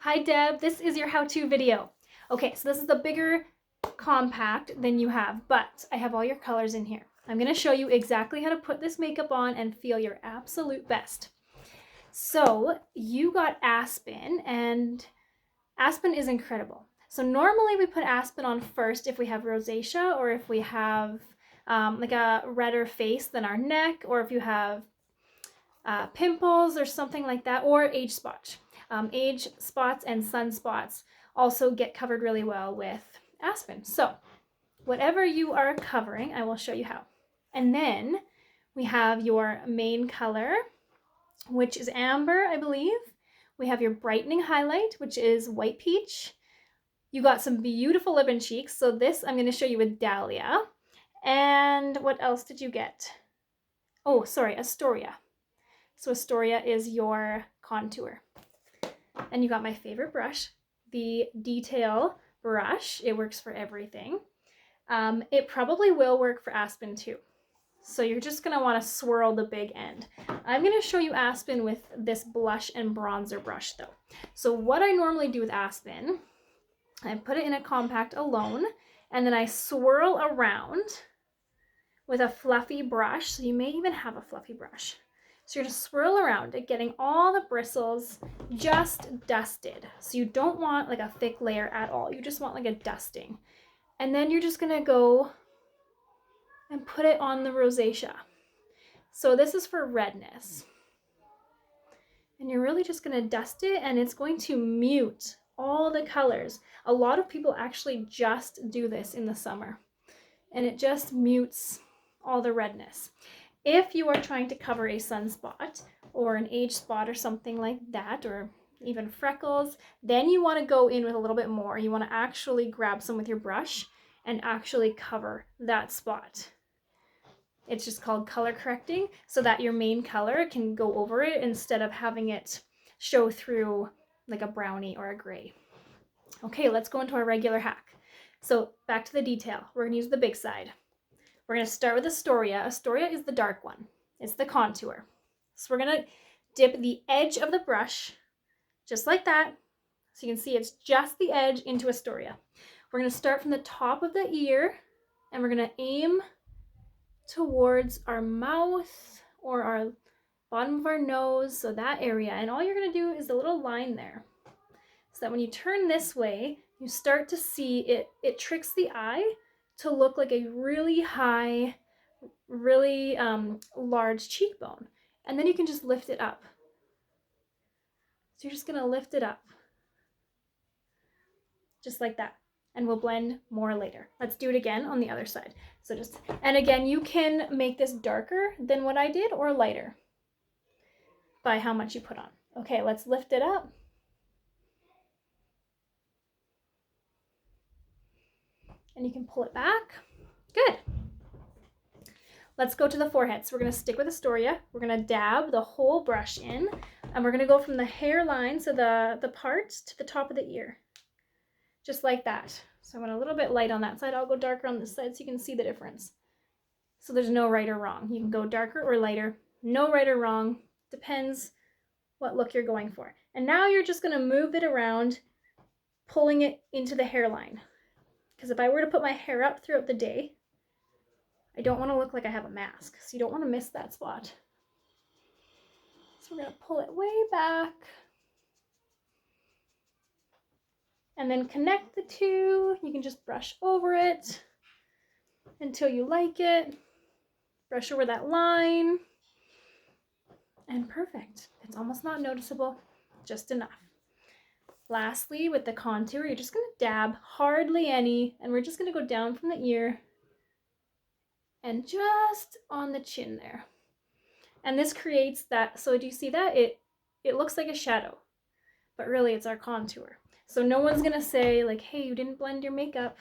Hi Deb, this is your how-to video. Okay, so this is the bigger compact than you have, but I have all your colors in here. I'm gonna show you exactly how to put this makeup on and feel your absolute best. So you got Aspen, and Aspen is incredible. So normally we put Aspen on first if we have rosacea or if we have like a redder face than our neck, or if you have pimples or something like that, or age spots. Age spots and sunspots also get covered really well with Aspen. So whatever you are covering, I will show you how. And then we have your main color, which is amber, I believe. We have your brightening highlight, which is white peach. You got some beautiful lip and cheeks. So this I'm going to show you with Dahlia. And what else did you get? Oh, sorry, Astoria. So Astoria is your contour. And you got my favorite brush, the Detail brush. It works for everything. It probably will work for Aspen too. So you're just gonna wanna swirl the big end. I'm gonna show you Aspen with this blush and bronzer brush though. So what I normally do with Aspen, I put it in a compact alone, and then I swirl around with a fluffy brush. So you may even have a fluffy brush. So you're gonna swirl around it, getting all the bristles just dusted. So you don't want like a thick layer at all. You just want like a dusting. And then you're just gonna go and put it on the rosacea. So this is for redness. And you're really just gonna dust it, and it's going to mute all the colors. A lot of people actually just do this in the summer, and it just mutes all the redness. If you are trying to cover a sunspot or an age spot or something like that, or even freckles, then you want to go in with a little bit more. You want to actually grab some with your brush and actually cover that spot. It's just called color correcting, so that your main color can go over it instead of having it show through like a brownie or a gray. Okay, let's go into our regular hack. So back to the detail. We're going to use the big side. We're going to start with Astoria. Astoria is the dark one. It's the contour. So we're going to dip the edge of the brush just like that. So you can see it's just the edge into Astoria. We're going to start from the top of the ear, and we're going to aim towards our mouth or our bottom of our nose, so that area. And all you're going to do is a little line there, so that when you turn this way, you start to see it tricks the eye to look like a really high, really large cheekbone. And then you can just lift it up. So you're just gonna lift it up. Just like that. And we'll blend more later. Let's do it again on the other side. So and again, you can make this darker than what I did or lighter by how much you put on. Okay, let's lift it up. And you can pull it back. Good. Let's go to the forehead. So we're going to stick with Astoria. We're going to dab the whole brush in, and we're going to go from the hairline, so the part, to the top of the ear. Just like that. So I went a little bit light on that side. I'll go darker on this side so you can see the difference. So there's no right or wrong. You can go darker or lighter. No right or wrong. Depends what look you're going for. And now you're just going to move it around, pulling it into the hairline. Because if I were to put my hair up throughout the day, I don't want to look like I have a mask, so you don't want to miss that spot. So we're going to pull it way back. And then connect the two. You can just brush over it until you like it. Brush over that line. And perfect. It's almost not noticeable, just enough. Lastly, with the contour, you're just going to dab hardly any, and we're just going to go down from the ear and just on the chin there. And this creates that, so do you see that? It looks like a shadow, but really it's our contour. So no one's gonna say like, hey, you didn't blend your makeup.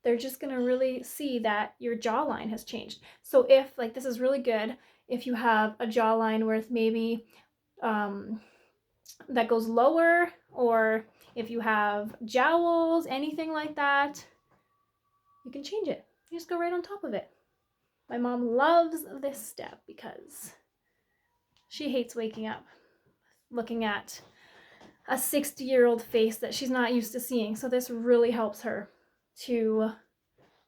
They're just gonna really see that your jawline has changed. So if, like, this is really good, if you have a jawline with maybe that goes lower, or if you have jowls, anything like that, you can change it. You just go right on top of it. My mom loves this step because she hates waking up looking at a 60-year-old face that she's not used to seeing. So this really helps her to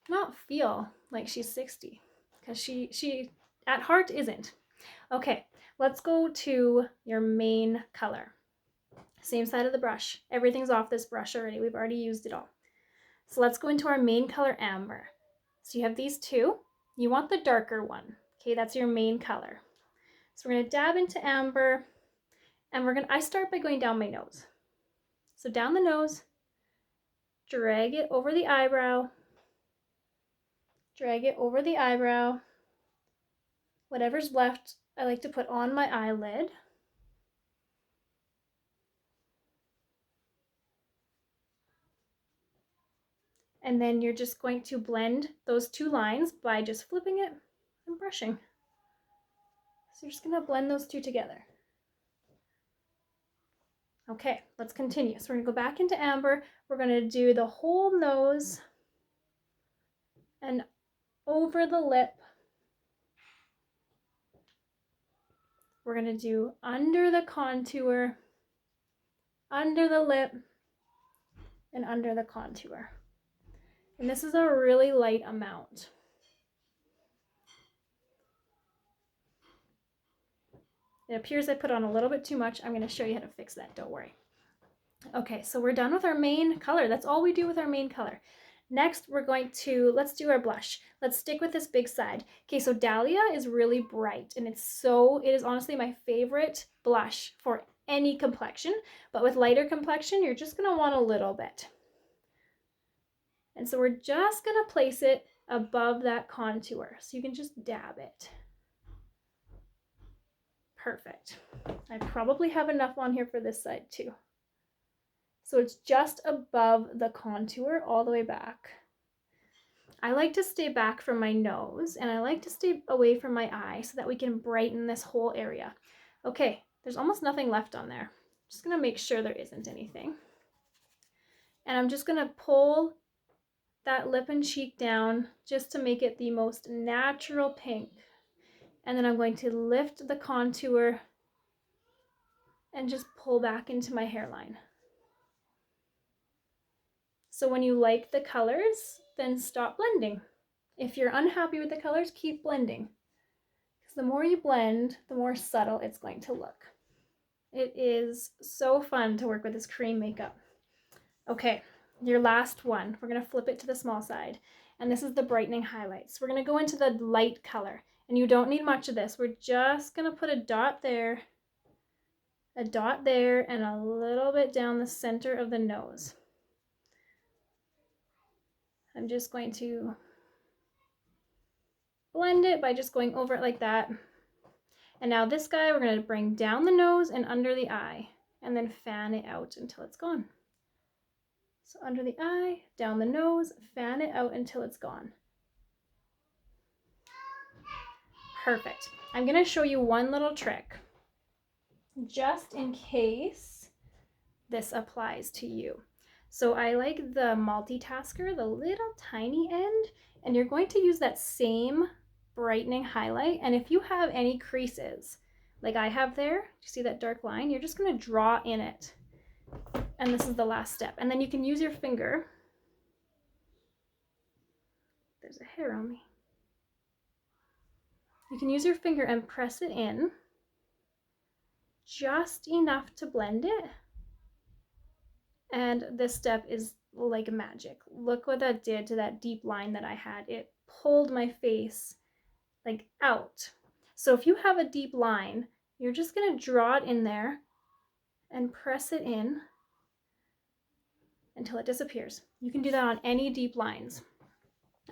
not feel like she's 60, because she at heart isn't. Okay, let's go to your main color. Same side of the brush. Everything's off this brush already. We've already used it all. So let's go into our main color, amber. So you have these two. You want the darker one. Okay, that's your main color. So we're gonna dab into amber, and I start by going down my nose. So down the nose, drag it over the eyebrow, drag it over the eyebrow. Whatever's left, I like to put on my eyelid. And then you're just going to blend those two lines by just flipping it and brushing. So you're just gonna blend those two together. Okay, let's continue. So we're gonna go back into amber. We're gonna do the whole nose and over the lip. We're gonna do under the contour, under the lip, and under the contour. And this is a really light amount. It appears I put on a little bit too much. I'm going to show you how to fix that, don't worry. Okay, so we're done with our main color. That's all we do with our main color. Next, let's do our blush. Let's stick with this big side. Okay, so Dahlia is really bright, and it is honestly my favorite blush for any complexion, but with lighter complexion, you're just going to want a little bit. And so we're just going to place it above that contour, so you can just dab it. Perfect. I probably have enough on here for this side too. So it's just above the contour all the way back. I like to stay back from my nose, and I like to stay away from my eye so that we can brighten this whole area. Okay, there's almost nothing left on there. Just gonna make sure there isn't anything. And I'm just gonna pull that lip and cheek down just to make it the most natural pink. And then I'm going to lift the contour and just pull back into my hairline. So when you like the colors, then stop blending. If you're unhappy with the colors, keep blending. Because the more you blend, the more subtle it's going to look. It is so fun to work with this cream makeup. Okay, your last one. We're going to flip it to the small side. And this is the brightening highlights. We're going to go into the light color. And you don't need much of this. We're just going to put a dot there, and a little bit down the center of the nose. I'm just going to blend it by just going over it like that. And now this guy, we're going to bring down the nose and under the eye, and then fan it out until it's gone. So under the eye, down the nose, fan it out until it's gone. Perfect. I'm going to show you one little trick, just in case this applies to you. So I like the multitasker, the little tiny end, and you're going to use that same brightening highlight. And if you have any creases, like I have there, you see that dark line? You're just going to draw in it. And this is the last step. And then you can use your finger. There's a hair on me. You can use your finger and press it in just enough to blend it. And this step is like magic. Look what that did to that deep line that I had. It pulled my face like out. So if you have a deep line, you're just going to draw it in there and press it in until it disappears. You can do that on any deep lines.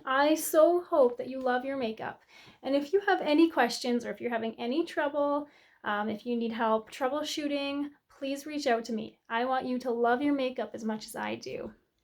I so hope that you love your makeup. And if you have any questions, or if you're having any trouble, if you need help troubleshooting, please reach out to me. I want you to love your makeup as much as I do.